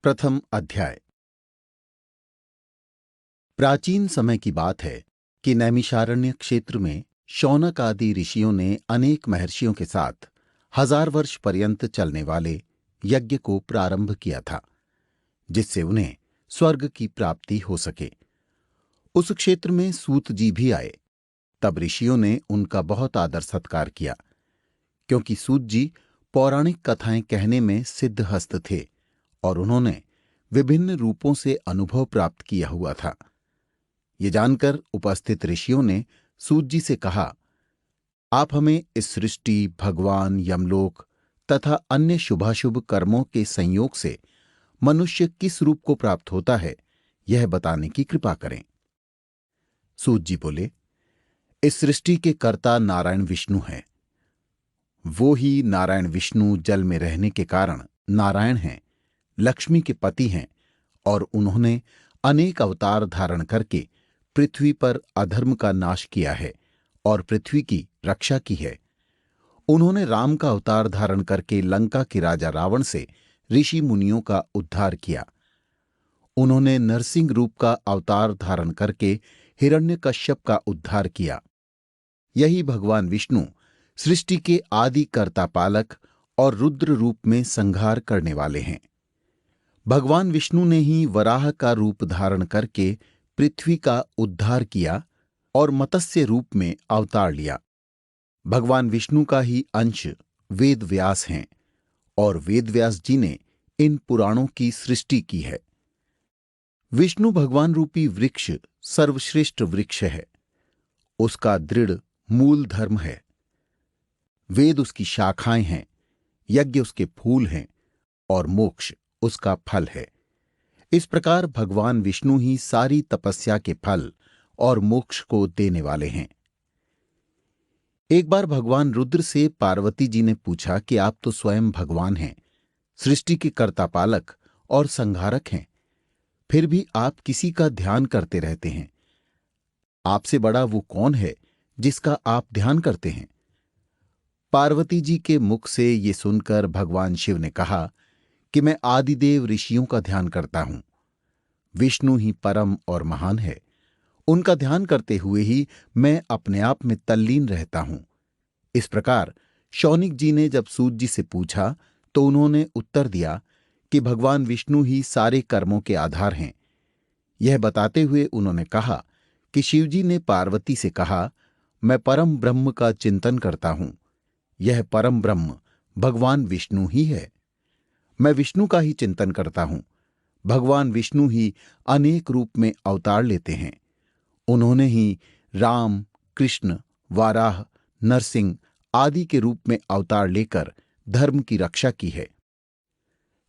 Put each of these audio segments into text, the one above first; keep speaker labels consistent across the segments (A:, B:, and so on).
A: प्रथम अध्याय। प्राचीन समय की बात है कि नैमिषारण्य क्षेत्र में शौनक आदि ऋषियों ने अनेक महर्षियों के साथ 1000 वर्ष पर्यंत चलने वाले यज्ञ को प्रारंभ किया था, जिससे उन्हें स्वर्ग की प्राप्ति हो सके। उस क्षेत्र में सूत जी भी आए। तब ऋषियों ने उनका बहुत आदर सत्कार किया, क्योंकि सूत जी पौराणिक कथाएं कहने में सिद्धहस्त थे और उन्होंने विभिन्न रूपों से अनुभव प्राप्त किया हुआ था। ये जानकर उपस्थित ऋषियों ने सूत जी से कहा, आप हमें इस सृष्टि, भगवान, यमलोक तथा अन्य शुभाशुभ कर्मों के संयोग से मनुष्य किस रूप को प्राप्त होता है, यह बताने की कृपा करें। सूत जी बोले, इस सृष्टि के कर्ता नारायण विष्णु हैं। वो ही नारायण विष्णु जल में रहने के कारण नारायण हैं, लक्ष्मी के पति हैं और उन्होंने अनेक अवतार धारण करके पृथ्वी पर अधर्म का नाश किया है और पृथ्वी की रक्षा की है। उन्होंने राम का अवतार धारण करके लंका के राजा रावण से ऋषि मुनियों का उद्धार किया। उन्होंने नरसिंह रूप का अवतार धारण करके हिरण्यकश्यप का उद्धार किया। यही भगवान विष्णु सृष्टि के आदि कर्ता पालक और रुद्र रूप में संहार करने वाले हैं। भगवान विष्णु ने ही वराह का रूप धारण करके पृथ्वी का उद्धार किया और मत्स्य रूप में अवतार लिया। भगवान विष्णु का ही अंश वेद व्यास हैं और वेद व्यास जी ने इन पुराणों की सृष्टि की है। विष्णु भगवान रूपी वृक्ष सर्वश्रेष्ठ वृक्ष है। उसका दृढ़ मूल धर्म है। वेद उसकी शाखाएं हैं, यज्ञ उसके फूल हैं और मोक्ष उसका फल है। इस प्रकार भगवान विष्णु ही सारी तपस्या के फल और मोक्ष को देने वाले हैं। एक बार भगवान रुद्र से पार्वती जी ने पूछा कि आप तो स्वयं भगवान हैं, सृष्टि के कर्ता पालक और संहारक हैं, फिर भी आप किसी का ध्यान करते रहते हैं। आपसे बड़ा वो कौन है जिसका आप ध्यान करते हैं? पार्वती जी के मुख से ये सुनकर भगवान शिव ने कहा कि मैं आदिदेव ऋषियों का ध्यान करता हूं। विष्णु ही परम और महान है। उनका ध्यान करते हुए ही मैं अपने आप में तल्लीन रहता हूं। इस प्रकार शौनिक जी ने जब सूत जी से पूछा तो उन्होंने उत्तर दिया कि भगवान विष्णु ही सारे कर्मों के आधार हैं। यह बताते हुए उन्होंने कहा कि शिवजी ने पार्वती से कहा, मैं परम ब्रह्म का चिंतन करता हूं। यह परम ब्रह्म भगवान विष्णु ही है। मैं विष्णु का ही चिंतन करता हूं। भगवान विष्णु ही अनेक रूप में अवतार लेते हैं। उन्होंने ही राम, कृष्ण, वाराह, नरसिंह आदि के रूप में अवतार लेकर धर्म की रक्षा की है।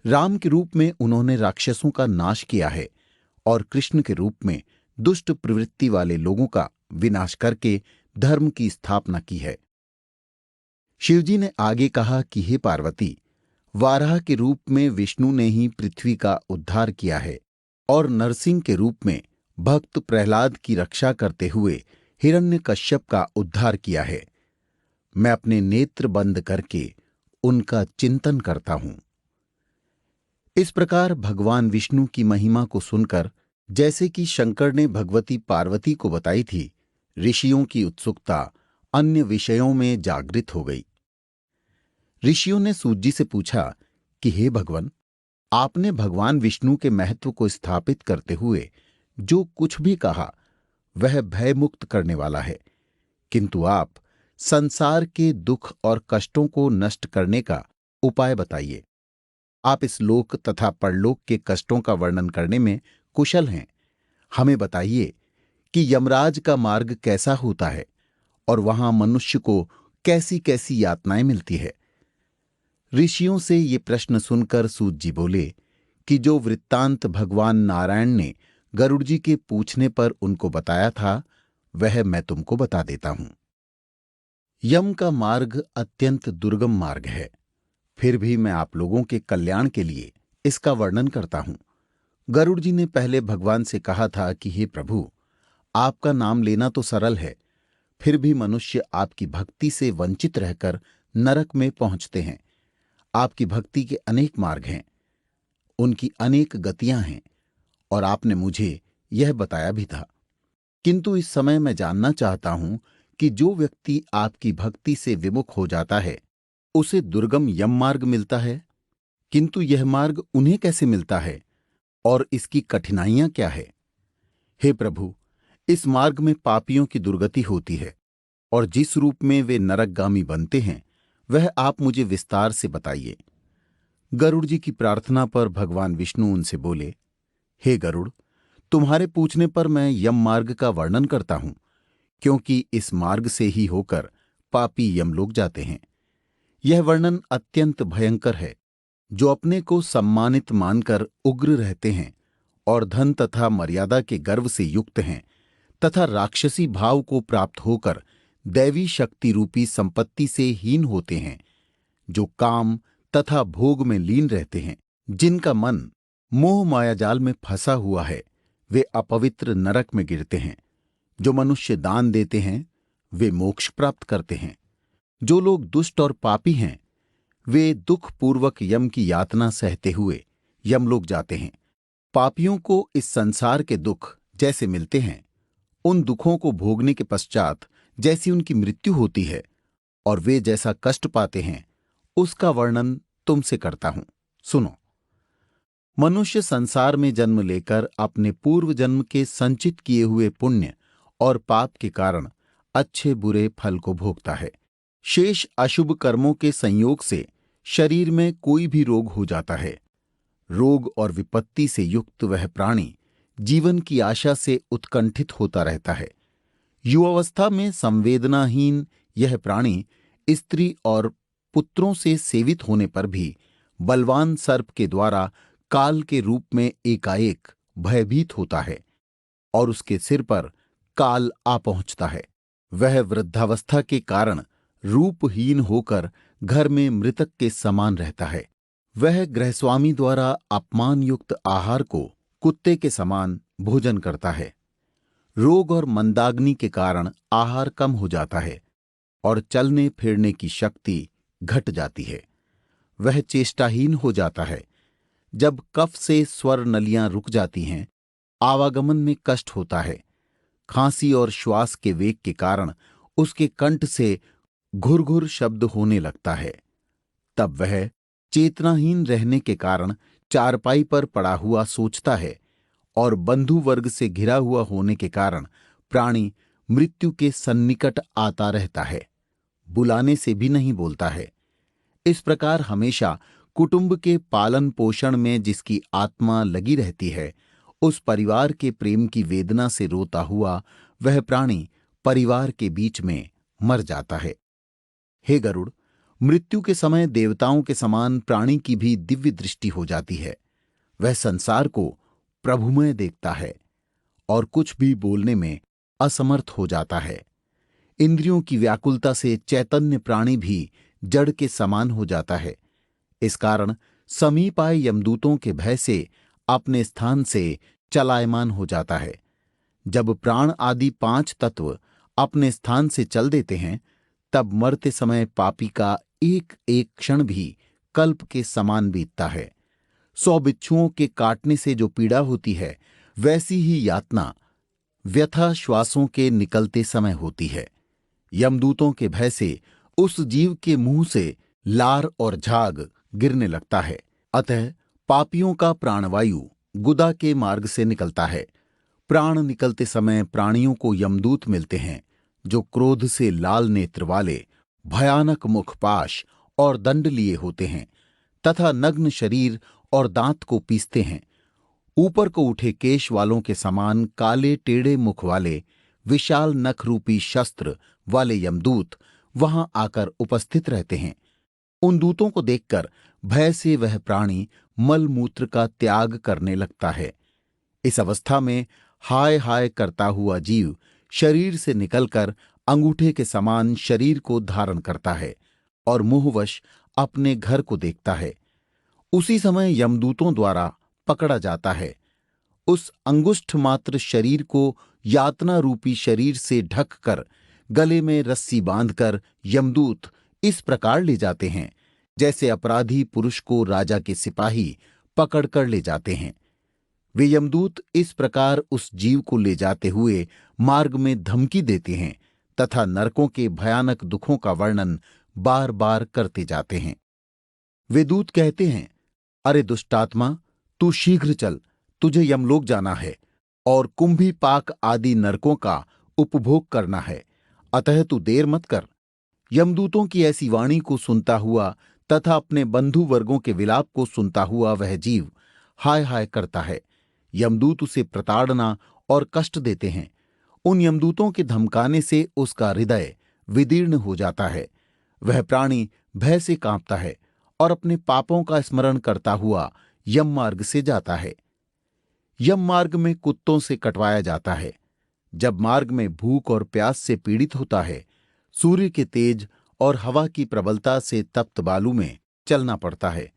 A: राम के रूप में उन्होंने राक्षसों का नाश किया है और कृष्ण के रूप में दुष्ट प्रवृत्ति वाले लोगों का विनाश करके धर्म की स्थापना की है। शिवजी ने आगे कहा कि हे पार्वती, वाराह के रूप में विष्णु ने ही पृथ्वी का उद्धार किया है और नरसिंह के रूप में भक्त प्रहलाद की रक्षा करते हुए हिरण्यकश्यप का उद्धार किया है। मैं अपने नेत्र बंद करके उनका चिंतन करता हूं। इस प्रकार भगवान विष्णु की महिमा को सुनकर, जैसे कि शंकर ने भगवती पार्वती को बताई थी, ऋषियों की उत्सुकता अन्य विषयों में जागृत हो गई। ऋषियों ने सूत जी से पूछा कि हे भगवान, आपने भगवान विष्णु के महत्व को स्थापित करते हुए जो कुछ भी कहा वह भयमुक्त करने वाला है, किंतु आप संसार के दुख और कष्टों को नष्ट करने का उपाय बताइए। आप इस लोक तथा परलोक के कष्टों का वर्णन करने में कुशल हैं। हमें बताइए कि यमराज का मार्ग कैसा होता है और वहां मनुष्य को कैसी कैसी यातनाएं मिलती है। ऋषियों से ये प्रश्न सुनकर सूत जी बोले कि जो वृत्तांत भगवान नारायण ने गरुड़ जी के पूछने पर उनको बताया था, वह मैं तुमको बता देता हूं। यम का मार्ग अत्यंत दुर्गम मार्ग है, फिर भी मैं आप लोगों के कल्याण के लिए इसका वर्णन करता हूं। गरुड़ जी ने पहले भगवान से कहा था कि हे प्रभु, आपका नाम लेना तो सरल है, फिर भी मनुष्य आपकी भक्ति से वंचित रहकर नरक में पहुंचते हैं। आपकी भक्ति के अनेक मार्ग हैं, उनकी अनेक गतियां हैं और आपने मुझे यह बताया भी था। किंतु इस समय मैं जानना चाहता हूं कि जो व्यक्ति आपकी भक्ति से विमुख हो जाता है उसे दुर्गम यम मार्ग मिलता है, किंतु यह मार्ग उन्हें कैसे मिलता है और इसकी कठिनाइयां क्या है? हे प्रभु, इस मार्ग में पापियों की दुर्गति होती है और जिस रूप में वे नरकगामी बनते हैं वह आप मुझे विस्तार से बताइए। गरुड़ जी की प्रार्थना पर भगवान विष्णु उनसे बोले, हे गरुड़, तुम्हारे पूछने पर मैं यम मार्ग का वर्णन करता हूं, क्योंकि इस मार्ग से ही होकर पापी यमलोक जाते हैं। यह वर्णन अत्यंत भयंकर है। जो अपने को सम्मानित मानकर उग्र रहते हैं और धन तथा मर्यादा के गर्व से युक्त हैं तथा राक्षसी भाव को प्राप्त होकर दैवी शक्ति रूपी संपत्ति से हीन होते हैं, जो काम तथा भोग में लीन रहते हैं, जिनका मन मोह मायाजाल में फंसा हुआ है, वे अपवित्र नरक में गिरते हैं। जो मनुष्य दान देते हैं वे मोक्ष प्राप्त करते हैं। जो लोग दुष्ट और पापी हैं वे दुखपूर्वक यम की यातना सहते हुए यमलोक जाते हैं। पापियों को इस संसार के दुख जैसे मिलते हैं, उन दुखों को भोगने के पश्चात जैसी उनकी मृत्यु होती है और वे जैसा कष्ट पाते हैं, उसका वर्णन तुमसे करता हूं। सुनो। मनुष्य संसार में जन्म लेकर अपने पूर्व जन्म के संचित किए हुए पुण्य और पाप के कारण अच्छे बुरे फल को भोगता है। शेष अशुभ कर्मों के संयोग से शरीर में कोई भी रोग हो जाता है। रोग और विपत्ति से युक्त वह प्राणी जीवन की आशा से उत्कंठित होता रहता है। युवावस्था में संवेदनाहीन यह प्राणी स्त्री और पुत्रों से सेवित होने पर भी बलवान सर्प के द्वारा काल के रूप में एकाएक भयभीत होता है और उसके सिर पर काल आ पहुंचता है। वह वृद्धावस्था के कारण रूपहीन होकर घर में मृतक के समान रहता है। वह गृहस्वामी द्वारा अपमान युक्त आहार को कुत्ते के समान भोजन करता है। रोग और मंदाग्नि के कारण आहार कम हो जाता है और चलने फिरने की शक्ति घट जाती है। वह चेष्टाहीन हो जाता है। जब कफ से स्वर नलियां रुक जाती हैं, आवागमन में कष्ट होता है। खांसी और श्वास के वेग के कारण उसके कंठ से घुरघुर शब्द होने लगता है। तब वह चेतनाहीन रहने के कारण चारपाई पर पड़ा हुआ सोचता है और बंधु वर्ग से घिरा हुआ होने के कारण प्राणी मृत्यु के सन्निकट आता रहता है, बुलाने से भी नहीं बोलता है। इस प्रकार हमेशा कुटुंब के पालन पोषण में जिसकी आत्मा लगी रहती है, उस परिवार के प्रेम की वेदना से रोता हुआ वह प्राणी परिवार के बीच में मर जाता है। हे गरुड़, मृत्यु के समय देवताओं के समान प्राणी की भी दिव्य दृष्टि हो जाती है। वह संसार को प्रभुमय देखता है और कुछ भी बोलने में असमर्थ हो जाता है। इंद्रियों की व्याकुलता से चैतन्य प्राणी भी जड़ के समान हो जाता है। इस कारण समीप आए यमदूतों के भय से अपने स्थान से चलायमान हो जाता है। जब प्राण आदि 5 तत्व अपने स्थान से चल देते हैं, तब मरते समय पापी का एक एक क्षण भी कल्प के समान बीतता है। 100 बिच्छुओं के काटने से जो पीड़ा होती है, वैसी ही यातना व्यथा श्वासों के निकलते समय होती है। यमदूतों के भय से उस जीव के मुंह से लार और झाग गिरने लगता है। अतः पापियों का प्राणवायु गुदा के मार्ग से निकलता है। प्राण निकलते समय प्राणियों को यमदूत मिलते हैं, जो क्रोध से लाल नेत्र वाले, भयानक मुखपाश और दंड लिए होते हैं तथा नग्न शरीर और दांत को पीसते हैं। ऊपर को उठे केश वालों के समान काले टेढ़े मुख वाले विशाल नख रूपी शस्त्र वाले यमदूत वहां आकर उपस्थित रहते हैं। उन दूतों को देखकर भय से वह प्राणी मलमूत्र का त्याग करने लगता है। इस अवस्था में हाय हाय करता हुआ जीव शरीर से निकलकर अंगूठे के समान शरीर को धारण करता है और मोहवश अपने घर को देखता है। उसी समय यमदूतों द्वारा पकड़ा जाता है। उस अंगुष्ठ मात्र शरीर को यातना रूपी शरीर से ढककर गले में रस्सी बांधकर यमदूत इस प्रकार ले जाते हैं, जैसे अपराधी पुरुष को राजा के सिपाही पकड़ कर ले जाते हैं। वे यमदूत इस प्रकार उस जीव को ले जाते हुए मार्ग में धमकी देते हैं तथा नरकों के भयानक दुखों का वर्णन बार बार करते जाते हैं। वे दूत कहते हैं, अरे दुष्टात्मा, तू शीघ्र चल, तुझे यमलोक जाना है और कुंभी पाक आदि नरकों का उपभोग करना है, अतः तू देर मत कर। यमदूतों की ऐसी वाणी को सुनता हुआ तथा अपने बंधु वर्गों के विलाप को सुनता हुआ वह जीव हाय हाय करता है। यमदूत उसे प्रताड़ना और कष्ट देते हैं। उन यमदूतों के धमकाने से उसका हृदय विदीर्ण हो जाता है। वह प्राणी भय से कांपता है और अपने पापों का स्मरण करता हुआ यम मार्ग से जाता है। यम मार्ग में कुत्तों से कटवाया जाता है। जब मार्ग में भूख और प्यास से पीड़ित होता है, सूर्य के तेज और हवा की प्रबलता से तप्त बालू में चलना पड़ता है।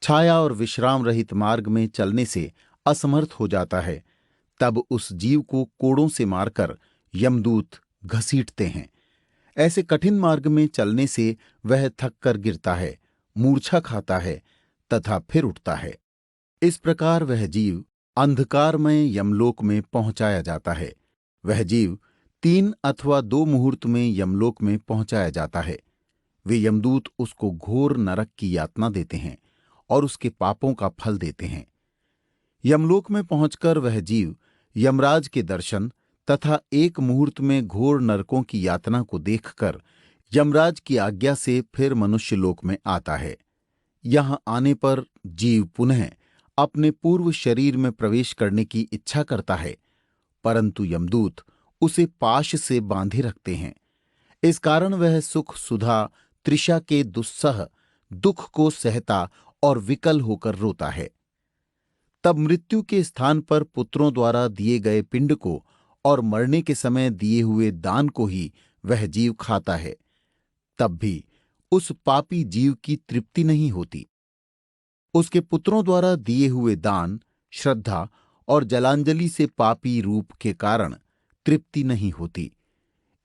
A: छाया और विश्राम रहित मार्ग में चलने से असमर्थ हो जाता है, तब उस जीव को कोड़ों से मारकर यमदूत घसीटते हैं। ऐसे कठिन मार्ग में चलने से वह थक कर गिरता है, मूर्छा खाता है तथा फिर उठता है। इस प्रकार वह जीव अंधकारमय यमलोक में पहुंचाया जाता है। वह जीव 3 अथवा 2 मुहूर्त में यमलोक में पहुंचाया जाता है। वे यमदूत उसको घोर नरक की यातना देते हैं और उसके पापों का फल देते हैं। यमलोक में पहुंचकर वह जीव यमराज के दर्शन तथा 1 मुहूर्त में घोर नरकों की यातना को देखकर यमराज की आज्ञा से फिर मनुष्य लोक में आता है। यहां आने पर जीव पुनः अपने पूर्व शरीर में प्रवेश करने की इच्छा करता है, परंतु यमदूत उसे पाश से बांधे रखते हैं। इस कारण वह सुख सुधा तृषा के दुस्सह दुख को सहता और विकल होकर रोता है। तब मृत्यु के स्थान पर पुत्रों द्वारा दिए गए पिंड को और मरने के समय दिए हुए दान को ही वह जीव खाता है। तब भी उस पापी जीव की तृप्ति नहीं होती। उसके पुत्रों द्वारा दिए हुए दान, श्रद्धा और जलांजलि से पापी रूप के कारण तृप्ति नहीं होती।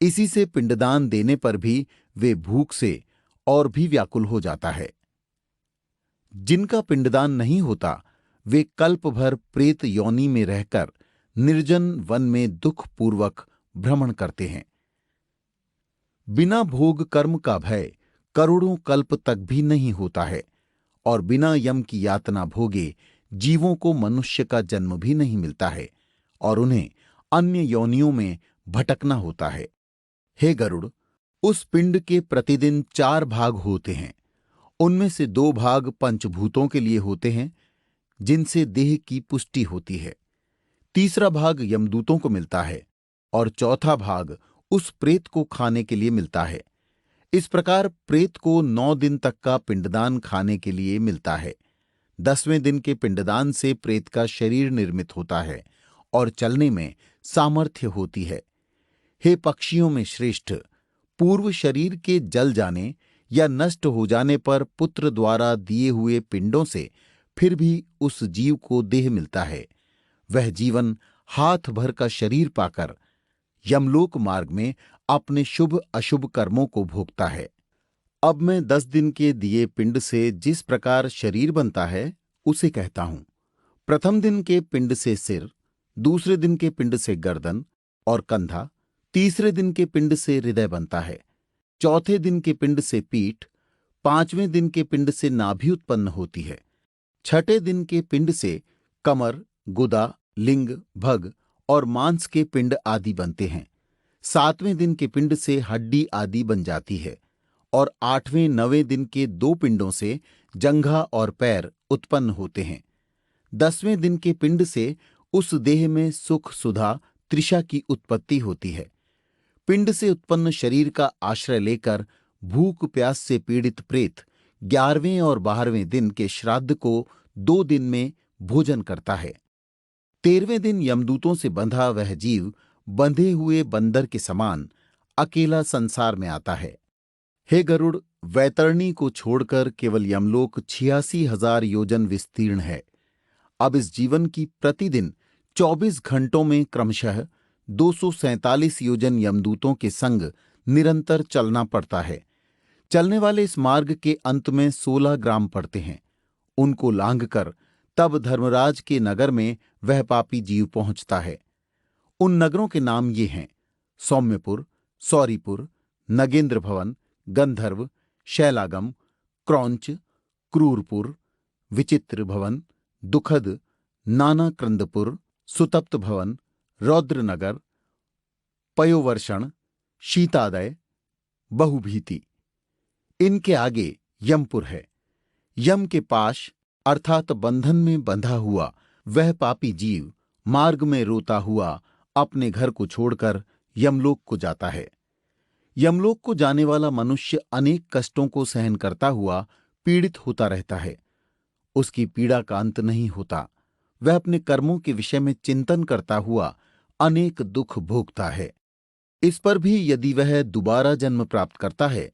A: इसी से पिंडदान देने पर भी वे भूख से और भी व्याकुल हो जाता है। जिनका पिंडदान नहीं होता, वे कल्प भर प्रेत योनि में रहकर निर्जन वन में दुखपूर्वक भ्रमण करते हैं। बिना भोग कर्म का भय करोड़ों कल्प तक भी नहीं होता है और बिना यम की यातना भोगे जीवों को मनुष्य का जन्म भी नहीं मिलता है और उन्हें अन्य योनियों में भटकना होता है। हे गरुड़, उस पिंड के प्रतिदिन 4 भाग होते हैं। उनमें से 2 भाग पंचभूतों के लिए होते हैं, जिनसे देह की पुष्टि होती है। तीसरा भाग यमदूतों को मिलता है और चौथा भाग उस प्रेत को खाने के लिए मिलता है। इस प्रकार प्रेत को 9 दिन तक का पिंडदान खाने के लिए मिलता है। 10वें दिन के पिंडदान से प्रेत का शरीर निर्मित होता है और चलने में सामर्थ्य होती है। हे पक्षियों में श्रेष्ठ, पूर्व शरीर के जल जाने या नष्ट हो जाने पर पुत्र द्वारा दिए हुए पिंडों से फिर भी उस जीव को देह मिलता है। वह जीवन हाथ भर का शरीर पाकर यमलोक मार्ग में अपने शुभ अशुभ कर्मों को भोगता है। अब मैं 10 दिन के दिए पिंड से जिस प्रकार शरीर बनता है उसे कहता हूं। प्रथम दिन के पिंड से सिर, दूसरे दिन के पिंड से गर्दन और कंधा, तीसरे दिन के पिंड से हृदय बनता है, चौथे दिन के पिंड से पीठ, 5वें दिन के पिंड से नाभि उत्पन्न होती है, छठे दिन के पिंड से कमर, गुदा, लिंग, भग और मांस के पिंड आदि बनते हैं, 7वें दिन के पिंड से हड्डी आदि बन जाती है और 8वें 9वें दिन के 2 पिंडों से जंघा और पैर उत्पन्न होते हैं। 10वें दिन के पिंड से उस देह में सुख सुधा तृषा की उत्पत्ति होती है। पिंड से उत्पन्न शरीर का आश्रय लेकर भूख प्यास से पीड़ित प्रेत 11वें और 12वें दिन के श्राद्ध को 2 दिन में भोजन करता है। 13वें दिन यमदूतों से बंधा वह जीव बंधे हुए बंदर के समान अकेला संसार में आता है। हे गरुड़, वैतरणी को छोड़कर केवल यमलोक 86,000 योजन विस्तीर्ण है। अब इस जीवन की प्रतिदिन 24 घंटों में क्रमशः 247 योजन यमदूतों के संग निरंतर चलना पड़ता है। चलने वाले इस मार्ग के अंत में 16 ग्राम पड़ते हैं। उनको लांघकर तब धर्मराज के नगर में वह पापी जीव पहुंचता है। उन नगरों के नाम ये हैं: सौम्यपुर, सौरीपुर, नगेंद्र भवन, गंधर्व, शैलागम, क्रौंच, क्रूरपुर, विचित्र भवन, दुखद, नाना क्रंदपुर, सुतप्त भवन, रौद्रनगर, पयोवर्षण, शीतादय, बहुभीति। इनके आगे यमपुर है। यम के पाश अर्थात बंधन में बंधा हुआ वह पापी जीव मार्ग में रोता हुआ अपने घर को छोड़कर यमलोक को जाता है। यमलोक को जाने वाला मनुष्य अनेक कष्टों को सहन करता हुआ पीड़ित होता रहता है। उसकी पीड़ा का अंत नहीं होता। वह अपने कर्मों के विषय में चिंतन करता हुआ अनेक दुख भोगता है। इस पर भी यदि वह दोबारा जन्म प्राप्त करता है,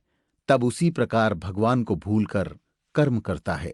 A: तब उसी प्रकार भगवान को भूलकर कर्म करता है।